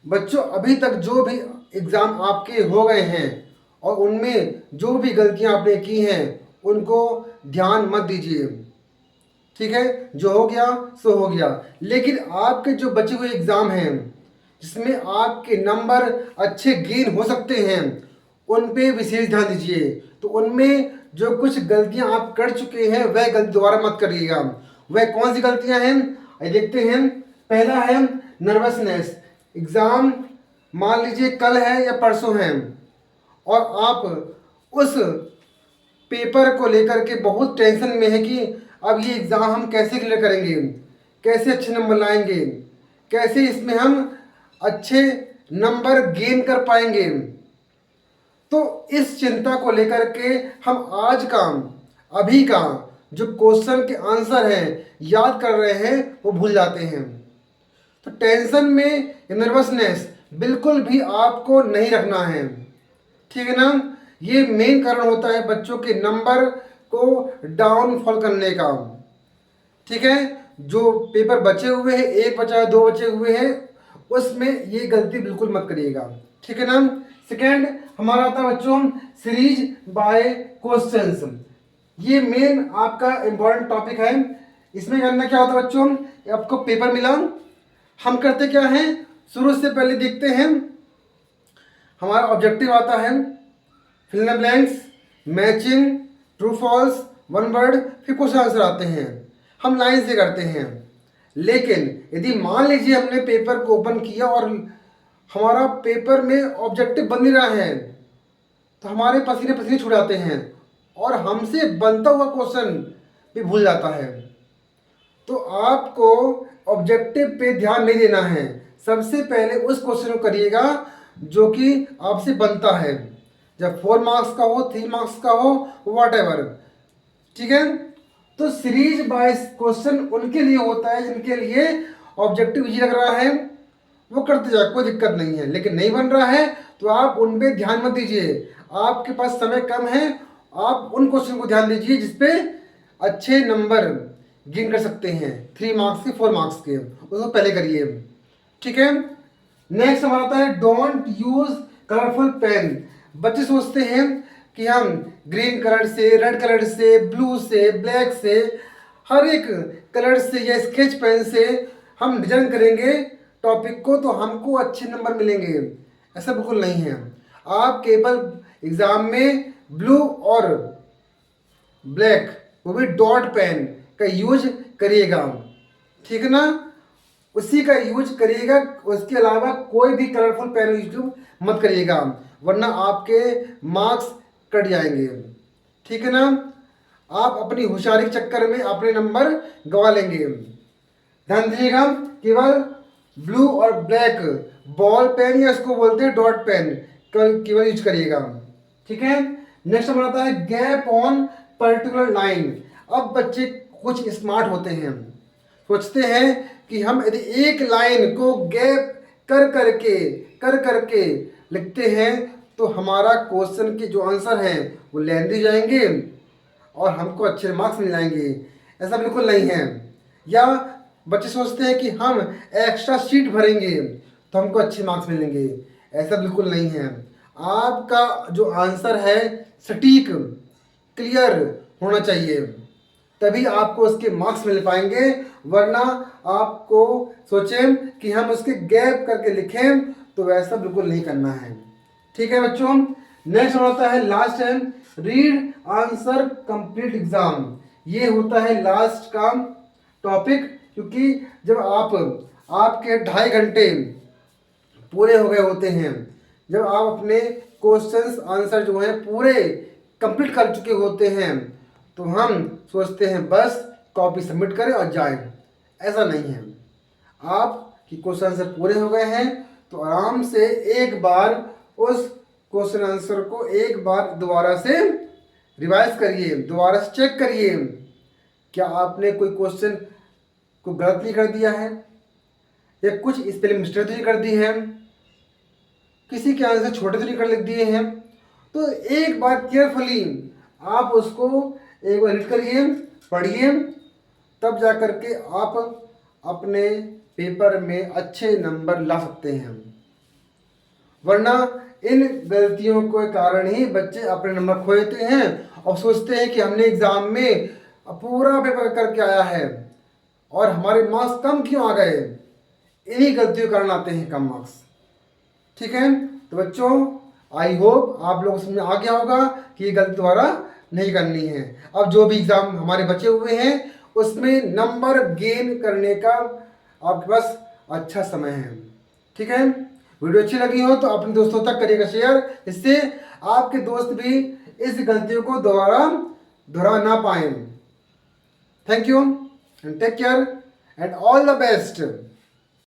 बच्चों अभी तक जो भी एग्ज़ाम आपके हो गए हैं और उनमें जो भी गलतियां आपने की हैं उनको ध्यान मत दीजिए। ठीक है, जो हो गया सो हो गया। लेकिन आपके जो बचे हुए एग्ज़ाम हैं जिसमें आपके नंबर अच्छे गेन हो सकते हैं उन पे विशेष ध्यान दीजिए। तो उनमें जो कुछ गलतियां आप कर चुके हैं वह गलती दोबारा मत करिएगा। वह कौन सी गलतियां हैं आइए देखते हैं। पहला है नर्वसनेस। एग्ज़ाम मान लीजिए कल है या परसों है और आप उस पेपर को लेकर के बहुत टेंशन में है कि अब ये एग्ज़ाम हम कैसे क्लियर करेंगे, कैसे अच्छे नंबर लाएंगे, कैसे इसमें हम अच्छे नंबर गेन कर पाएंगे। तो इस चिंता को लेकर के हम आज का अभी का जो क्वेश्चन के आंसर हैं याद कर रहे हैं वो भूल जाते हैं। तो टेंशन में नर्वसनेस बिल्कुल भी आपको नहीं रखना है। ठीक है ना, ये मेन कारण होता है बच्चों के नंबर को डाउनफॉल करने का। ठीक है, जो पेपर बचे हुए हैं, एक बचा है दो बचे हुए हैं, उसमें ये गलती बिल्कुल मत करिएगा। ठीक है ना। सेकेंड हमारा आता है बच्चों सीरीज बाय क्वेश्चंस। ये मेन आपका इंपॉर्टेंट टॉपिक है। इसमें करना क्या होता है बच्चों, आपको पेपर मिला, हम करते क्या हैं, शुरू से पहले देखते हैं हमारा ऑब्जेक्टिव आता है fill in the blanks, matching, true false, one word, फिर क्वेश्चन आंसर आते हैं। हम लाइन से करते हैं। लेकिन यदि मान लीजिए हमने पेपर को ओपन किया और हमारा पेपर में ऑब्जेक्टिव बन नहीं रहा है तो हमारे पसीने पसीने छूट जाते हैं और हमसे बनता हुआ क्वेश्चन भी भूल जाता है। तो आपको ऑब्जेक्टिव पे ध्यान नहीं देना है, सबसे पहले उस क्वेश्चन को करिएगा जो कि आपसे बनता है, जब 4 मार्क्स का हो, 3 मार्क्स का हो, वॉट एवर। ठीक है, तो सीरीज बाय क्वेश्चन उनके लिए होता है जिनके लिए ऑब्जेक्टिव इजी लग रहा है, वो करते जाए, कोई दिक्कत नहीं है। लेकिन नहीं बन रहा है तो आप उन पे ध्यान मत दीजिए, आपके पास समय कम है, आप उन क्वेश्चन को ध्यान दीजिए जिसपे अच्छे नंबर गेन कर सकते हैं, 3 मार्क्स के, 4 मार्क्स के, उसको पहले करिए। ठीक है, नेक्स्ट हमारा आता है डोंट यूज कलरफुल पेन। बच्चे सोचते हैं कि हम ग्रीन कलर से, रेड कलर से, ब्लू से, ब्लैक से, हर एक कलर से या स्केच पेन से हम डिजाइन करेंगे टॉपिक को तो हमको अच्छे नंबर मिलेंगे। ऐसा बिल्कुल नहीं है। आप केवल एग्जाम में ब्लू और ब्लैक, वो भी डॉट पेन का यूज करिएगा। ठीक है ना, उसी का यूज करिएगा, उसके अलावा कोई भी कलरफुल पेन यूज मत करिएगा वरना आपके मार्क्स कट जाएंगे। ठीक है ना, आप अपनी होशियारी के चक्कर में अपने नंबर गंवा लेंगे। ध्यान दीजिएगा, केवल ब्लू और ब्लैक बॉल पेन या इसको बोलते हैं डॉट पेन केवल यूज करिएगा। ठीक है, नेक्स्ट हमारा आता है गैप ऑन पर्टिकुलर लाइन। अब बच्चे कुछ स्मार्ट होते हैं, सोचते हैं कि हम यदि एक लाइन को गैप कर करके लिखते हैं तो हमारा क्वेश्चन के जो आंसर हैं वो लेंदी जाएंगे और हमको अच्छे मार्क्स मिल जाएंगे। ऐसा बिल्कुल नहीं है। या बच्चे सोचते हैं कि हम एक्स्ट्रा शीट भरेंगे तो हमको अच्छे मार्क्स मिलेंगे। ऐसा बिल्कुल नहीं है। आपका जो आंसर है सटीक, क्लियर होना चाहिए, तभी आपको उसके मार्क्स मिल पाएंगे। वरना आपको सोचें कि हम उसके गैप करके लिखें तो वैसा बिल्कुल नहीं करना है। ठीक है बच्चों, नेक्स्ट होता है लास्ट है रीड आंसर कंप्लीट एग्जाम। ये होता है लास्ट का टॉपिक, क्योंकि जब आपके 2.5 घंटे पूरे हो गए होते हैं, जब आप अपने क्वेश्चंस आंसर जो हैं पूरे कंप्लीट कर चुके होते हैं तो हम सोचते हैं बस कॉपी सबमिट करें और जाएं। ऐसा नहीं है। आपकी क्वेश्चन आंसर पूरे हो गए हैं तो आराम से एक बार उस क्वेश्चन आंसर को एक बार दोबारा से रिवाइज करिए, दोबारा से चेक करिए क्या आपने कोई क्वेश्चन को गलत नहीं कर दिया है या कुछ स्पेलिंग मिस्टेक तो नहीं कर दी है, किसी के आंसर छोटे तो नहीं कर लिख दिए हैं। तो एक बार केयरफुली आप उसको एक बार रीड करिए, पढ़िए, तब जा कर के आप अपने पेपर में अच्छे नंबर ला सकते हैं। वरना इन गलतियों के कारण ही बच्चे अपने नंबर खो देते हैं और सोचते हैं कि हमने एग्ज़ाम में पूरा पेपर करके आया है और हमारे मार्क्स कम क्यों आ गए। इन्हीं गलतियों के कारण आते हैं कम मार्क्स। ठीक है, तो बच्चों आई होप आप लोगों को समझ में आ गया होगा कि ये गलती दोबारा नहीं करनी है। अब जो भी एग्ज़ाम हमारे बचे हुए हैं उसमें नंबर गेन करने का आपके पास अच्छा समय है। ठीक है, वीडियो अच्छी लगी हो तो अपने दोस्तों तक करिएगा शेयर, इससे आपके दोस्त भी इस गलतियों को दोहरा ना पाए। Thank you and take care and all the best.